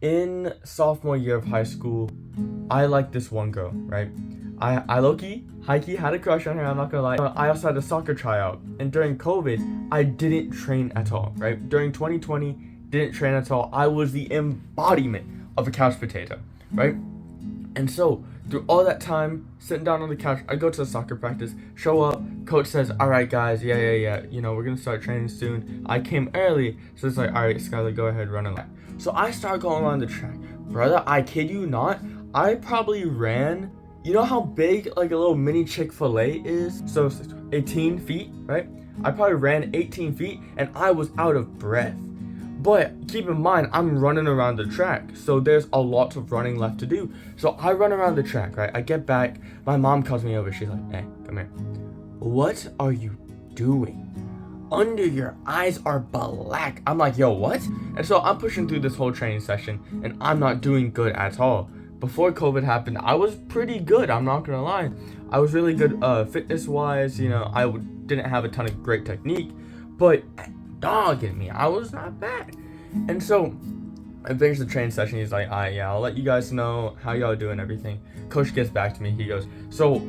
in sophomore year of high school, I liked this one girl, right? I low-key, high-key had a crush on her, I'm not gonna lie. I also had a soccer tryout, and during COVID, I didn't train at all, right? During 2020, didn't train at all. I was the embodiment of a couch potato, right? And so, through all that time, sitting down on the couch, I go to the soccer practice, show up, coach says, all right, guys, yeah, we're gonna start training soon. I came early, so it's like, all right, Skylar, go ahead, run a lap. So I start going around the track. Brother, I kid you not, I probably ran, you know how big, like, a little mini Chick-fil-A is? So, 18 feet, right? I probably ran 18 feet, and I was out of breath. But keep in mind, I'm running around the track, so there's a lot of running left to do. So I run around the track, right? I get back, my mom calls me over, she's like, hey, come here. What are you doing? Under your eyes are black. I'm like, yo, what? And so I'm pushing through this whole training session, and I'm not doing good at all. Before COVID happened, I was pretty good, I'm not gonna lie. I was really good fitness-wise, didn't have a ton of great technique, but dogging me, I was not bad. And so I finished the training session. He's like, yeah, I'll let you guys know how y'all doing everything. Coach gets back to me. He goes, so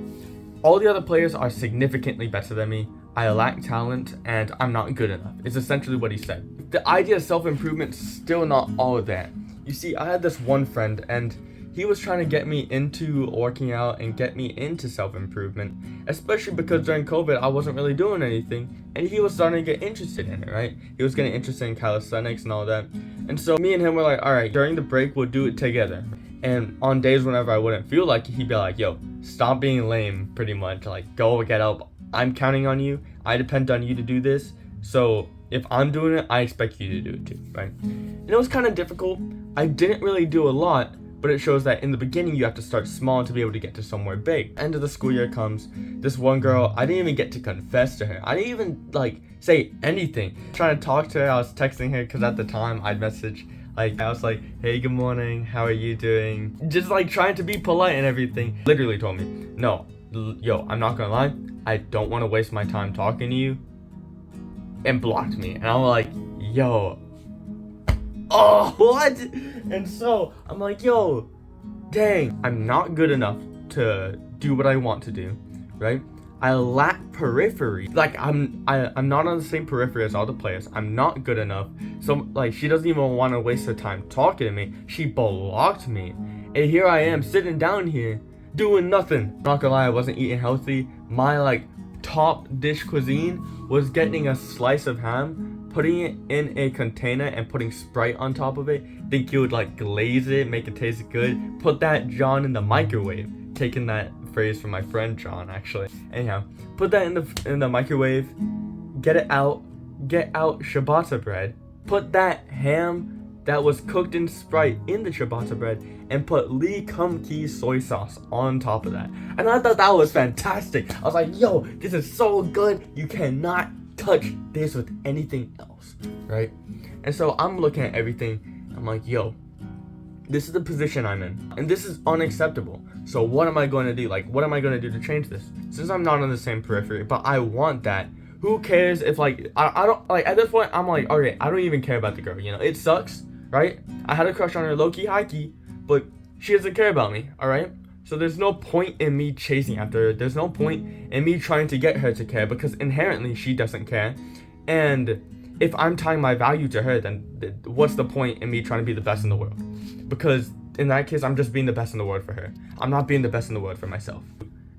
all the other players are significantly better than me. I lack talent and I'm not good enough. It's essentially what he said. The idea of self-improvement is still not all there. You see, I had this one friend and he was trying to get me into working out and get me into self-improvement, especially because during COVID, I wasn't really doing anything, and he was starting to get interested in it, right? He was getting interested in calisthenics and all that, and so me and him were like, all right, during the break, we'll do it together. And on days whenever I wouldn't feel like it, he'd be like, yo, stop being lame, pretty much, like, go get up. I'm counting on you. I depend on you to do this, so if I'm doing it, I expect you to do it too, right? And it was kind of difficult. I didn't really do a lot, but it shows that in the beginning you have to start small to be able to get to somewhere big. End of the school year comes, this one girl, I didn't even get to confess to her. I didn't even say anything. Trying to talk to her, I was texting her because at the time I'd message, I was like, hey, good morning, how are you doing? Just trying to be polite and everything. Literally told me, no, yo, I'm not gonna lie, I don't want to waste my time talking to you, and blocked me. And I'm like, yo, oh, what? And so I'm like, yo, dang, I'm not good enough to do what I want to do, right? I lack periphery. I'm not on the same periphery as all the players. I'm not good enough. So she doesn't even want to waste her time talking to me. She blocked me. And here I am sitting down here doing nothing. Not gonna lie, I wasn't eating healthy. My top dish cuisine was getting a slice of ham, putting it in a container and putting Sprite on top of it. Think you would glaze it, make it taste good. Put that John in the microwave. Taking that phrase from my friend John, actually. Anyhow, put that in the microwave. Get out ciabatta bread. Put that ham that was cooked in Sprite in the ciabatta bread and put Lee Kum Kee soy sauce on top of that. And I thought that was fantastic. I was like, yo, this is so good. You cannot touch this with anything else, right? And so I'm looking at everything. I'm like, yo, this is the position I'm in, and this is unacceptable. So what am I going to do? What am I going to do to change this? Since I'm not on the same periphery, but I want that. Who cares if I don't at this point I'm like, okay, I don't even care about the girl. It sucks, right? I had a crush on her, low-key, high-key, but she doesn't care about me, all right? So there's no point in me chasing after her. There's no point in me trying to get her to care because inherently she doesn't care. And if I'm tying my value to her, then what's the point in me trying to be the best in the world? Because in that case, I'm just being the best in the world for her. I'm not being the best in the world for myself.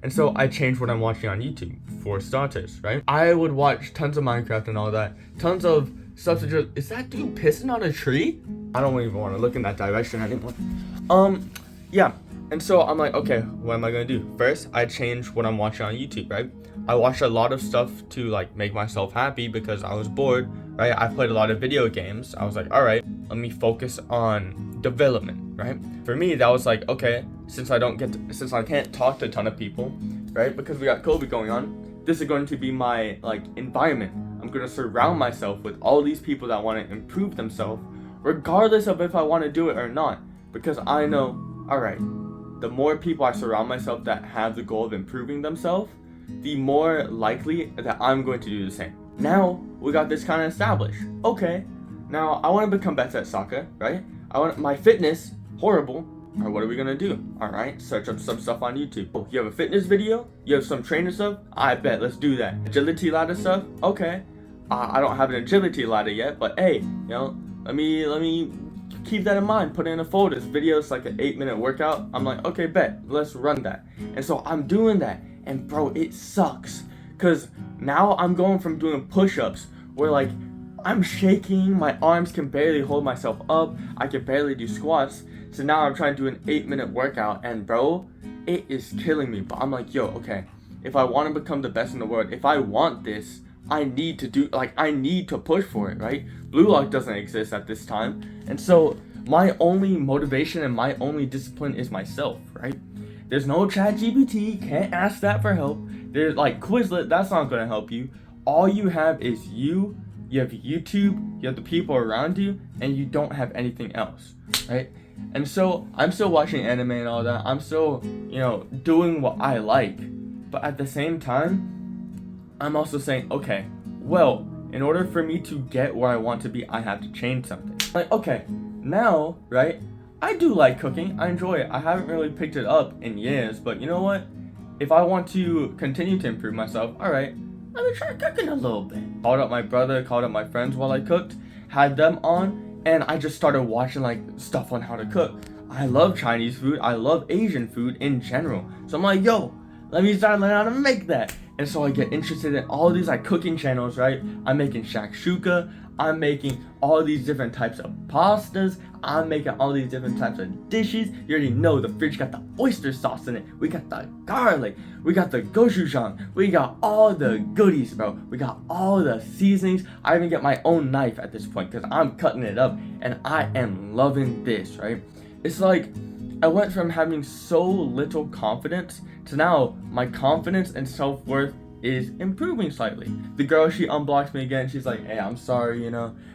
And so I changed what I'm watching on YouTube, for starters, right? I would watch tons of Minecraft and all that. Tons of stuff to just, is that dude pissing on a tree? I don't even want to look in that direction anymore. Yeah. And so I'm like, okay, what am I going to do? First, I changed what I'm watching on YouTube, right? I watched a lot of stuff to make myself happy because I was bored, right? I played a lot of video games. I was like, all right, let me focus on development, right? For me, that was okay, since I can't talk to a ton of people, right? Because we got COVID going on, this is going to be my environment. I'm going to surround myself with all these people that want to improve themselves, regardless of if I want to do it or not. Because I know, all right, the more people I surround myself that have the goal of improving themselves, the more likely that I'm going to do the same. Now, we got this kind of established. Okay, now I want to become better at soccer, right? I want my fitness horrible. All right, what are we gonna do? All right, search up some stuff on YouTube. Oh, you have a fitness video? You have some trainer stuff? I bet, let's do that. Agility ladder stuff? Okay. I don't have an agility ladder yet, but hey, let me keep that in mind. Put it in a folder. This video is like an 8-minute workout. I'm like, okay, bet, let's run that. And so I'm doing that, and bro, it sucks, cause now I'm going from doing push-ups where like I'm shaking, my arms can barely hold myself up, I can barely do squats. So now I'm trying to do an 8-minute workout, and bro, it is killing me. But I'm like, yo, okay, if I want to become the best in the world, if I want this, I need to push for it, right? Blue Lock doesn't exist at this time. And so my only motivation and my only discipline is myself, right? There's no ChatGPT, can't ask that for help. There's like Quizlet, that's not gonna help you. All you have is you have YouTube, you have the people around you, and you don't have anything else, right? And so I'm still watching anime and all that. I'm still, doing what I like. But at the same time, I'm also saying, okay, well, in order for me to get where I want to be, I have to change something. Like, okay, now, right, I do like cooking. I enjoy it. I haven't really picked it up in years, but you know what? If I want to continue to improve myself, all right, let me try cooking a little bit. Called up my brother, called up my friends while I cooked, had them on, and I just started watching like stuff on how to cook. I love Chinese food. I love Asian food in general. So I'm like, yo, let me start learning how to make that. And so I get interested in all these like cooking channels, right? I'm making shakshuka. I'm making all these different types of pastas. I'm making all these different types of dishes. You already know the fridge got the oyster sauce in it. We got the garlic. We got the gochujang. We got all the goodies, bro. We got all the seasonings. I even get my own knife at this point because I'm cutting it up. And I am loving this, right? It's like I went from having so little confidence to now my confidence and self-worth is improving slightly. The girl, she unblocks me again. She's like, hey, I'm sorry,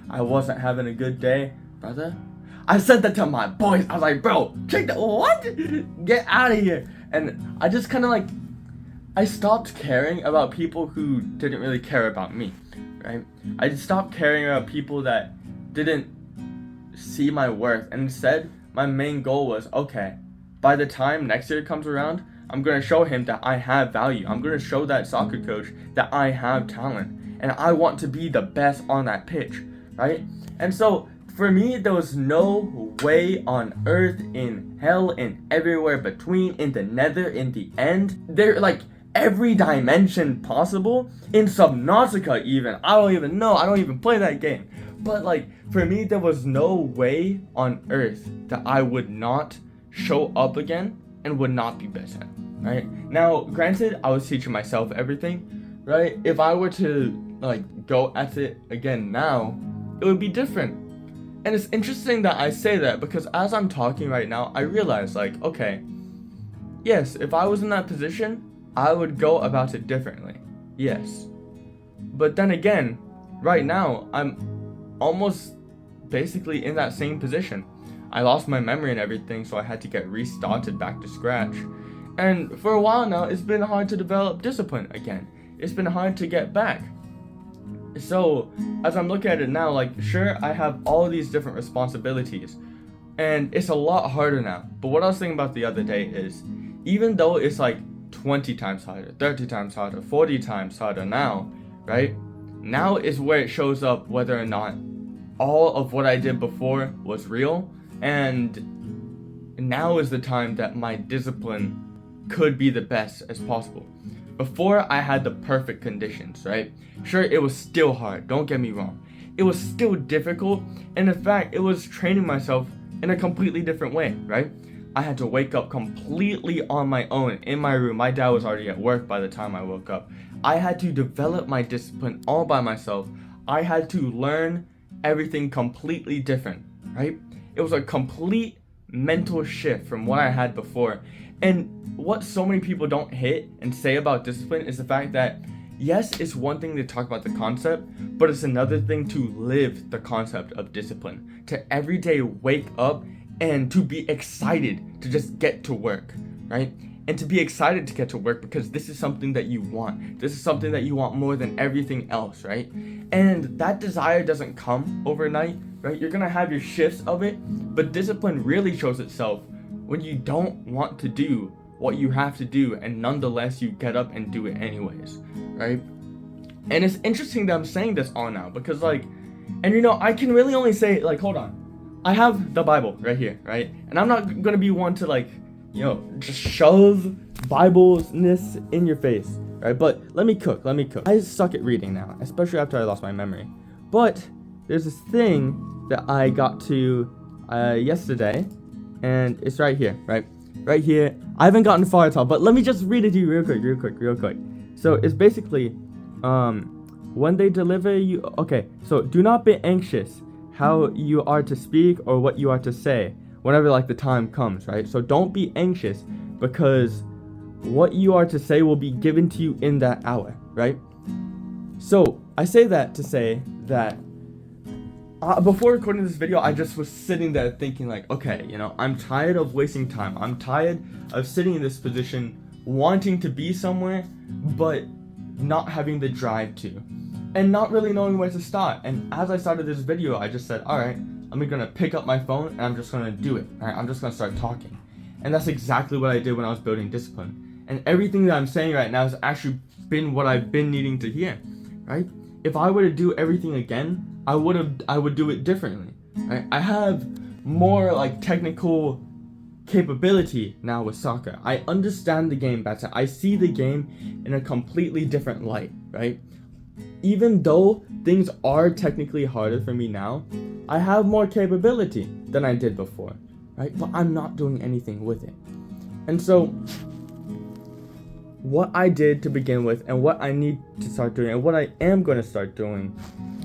I wasn't having a good day. Brother, I said that to my boys. I was like, bro, check that. What? Get out of here. And I just kind of like, I stopped caring about people who didn't really care about me, right? I just stopped caring about people that didn't see my worth. And instead, my main goal was, okay, by the time next year comes around, I'm going to show him that I have value. I'm going to show that soccer coach that I have talent. And I want to be the best on that pitch, right? And so, for me, there was no way on earth, in hell, and everywhere between, in the nether, in the end. There, like, every dimension possible. In Subnautica, even. I don't even know. I don't even play that game. But, like, for me, there was no way on earth that I would not show up again and would not be best at, right? Now, granted, I was teaching myself everything, right? If I were to, like, go at it again now, it would be different. And it's interesting that I say that because as I'm talking right now, I realize, like, okay, yes, if I was in that position, I would go about it differently. Yes. But then again, right now, I'm almost basically in that same position. I lost my memory and everything, so I had to get restarted back to scratch. And for a while now, it's been hard to develop discipline again. It's been hard to get back. So, as I'm looking at it now, like, sure, I have all these different responsibilities, and it's a lot harder now. But what I was thinking about the other day is, even though it's like 20 times harder, 30 times harder, 40 times harder now, right? Now is where it shows up whether or not all of what I did before was real, and now is the time that my discipline could be the best as possible. Before, I had the perfect conditions, right? Sure, it was still hard, don't get me wrong. It was still difficult, and in fact, it was training myself in a completely different way, right? I had to wake up completely on my own in my room. My dad was already at work by the time I woke up. I had to develop my discipline all by myself. I had to learn everything completely different, right? It was a complete mental shift from what I had before. And what so many people don't hit and say about discipline is the fact that, yes, it's one thing to talk about the concept, but it's another thing to live the concept of discipline. To every day wake up and to be excited to just get to work, right? And to be excited to get to work because this is something that you want. This is something that you want more than everything else, right? And that desire doesn't come overnight, right? You're gonna have your shifts of it, but discipline really shows itself when you don't want to do what you have to do, and nonetheless you get up and do it anyways, right? And it's interesting that I'm saying this all now because I can really only say, hold on. I have the Bible right here, right? And I'm not gonna be one to just shove Bible-ness in your face, right? But let me cook. I suck at reading now, especially after I lost my memory. But there's this thing that I got to yesterday, and it's right here, right? Right here. I haven't gotten far at all, but let me just read it to you real quick. So it's basically, when they deliver you, okay, so do not be anxious how you are to speak or what you are to say whenever the time comes, right? So don't be anxious because what you are to say will be given to you in that hour, right? So I say that to say that before recording this video, I just was sitting there thinking okay, I'm tired of wasting time. I'm tired of sitting in this position, wanting to be somewhere, but not having the drive to, and not really knowing where to start. And as I started this video, I just said, all right, I'm gonna pick up my phone and I'm just gonna do it. All right, I'm just gonna start talking. And that's exactly what I did when I was building discipline. And everything that I'm saying right now has actually been what I've been needing to hear, right? If I were to do everything again, I would do it differently, right? I have more technical capability now with soccer. I understand the game better. I see the game in a completely different light, right? Even though things are technically harder for me now, I have more capability than I did before, right? But I'm not doing anything with it. And so what I did to begin with and what I need to start doing and what I am going to start doing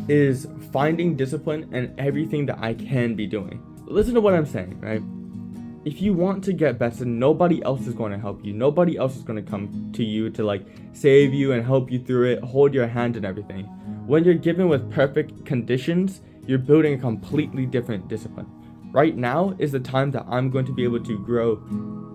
is finding discipline in everything that I can be doing. Listen to what I'm saying, right? If you want to get better, nobody else is going to help you. Nobody else is going to come to you to save you and help you through it, hold your hand and everything. When you're given with perfect conditions, you're building a completely different discipline. Right now is the time that I'm going to be able to grow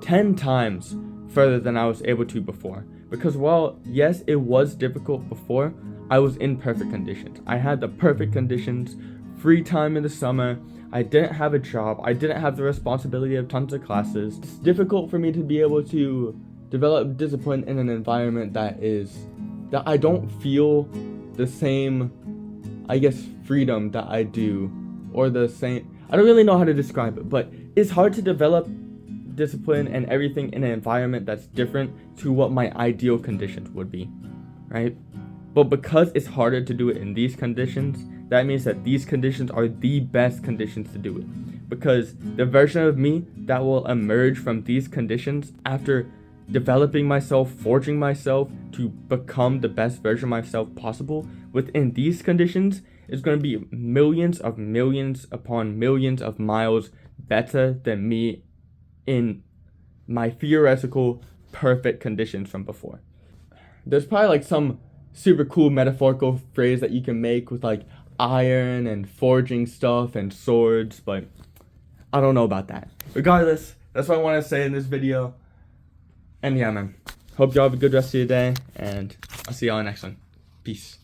10 times further than I was able to before. Because while, yes, it was difficult before, I was in perfect conditions. I had the perfect conditions, free time in the summer. I didn't have a job. I didn't have the responsibility of tons of classes. It's difficult for me to be able to develop discipline in an environment that I don't feel the same, freedom that I do, or the same, I don't really know how to describe it, but it's hard to develop discipline and everything in an environment that's different to what my ideal conditions would be, right? But because it's harder to do it in these conditions, that means that these conditions are the best conditions to do it. Because the version of me that will emerge from these conditions after developing myself, forging myself to become the best version of myself possible within these conditions is going to be millions upon millions of miles better than me in my theoretical perfect conditions from before. There's probably some super cool metaphorical phrase that you can make with iron and forging stuff and swords, but I don't know about that. Regardless, that's what I want to say in this video. And yeah, man, hope y'all have a good rest of your day, and I'll see y'all in the next one. Peace.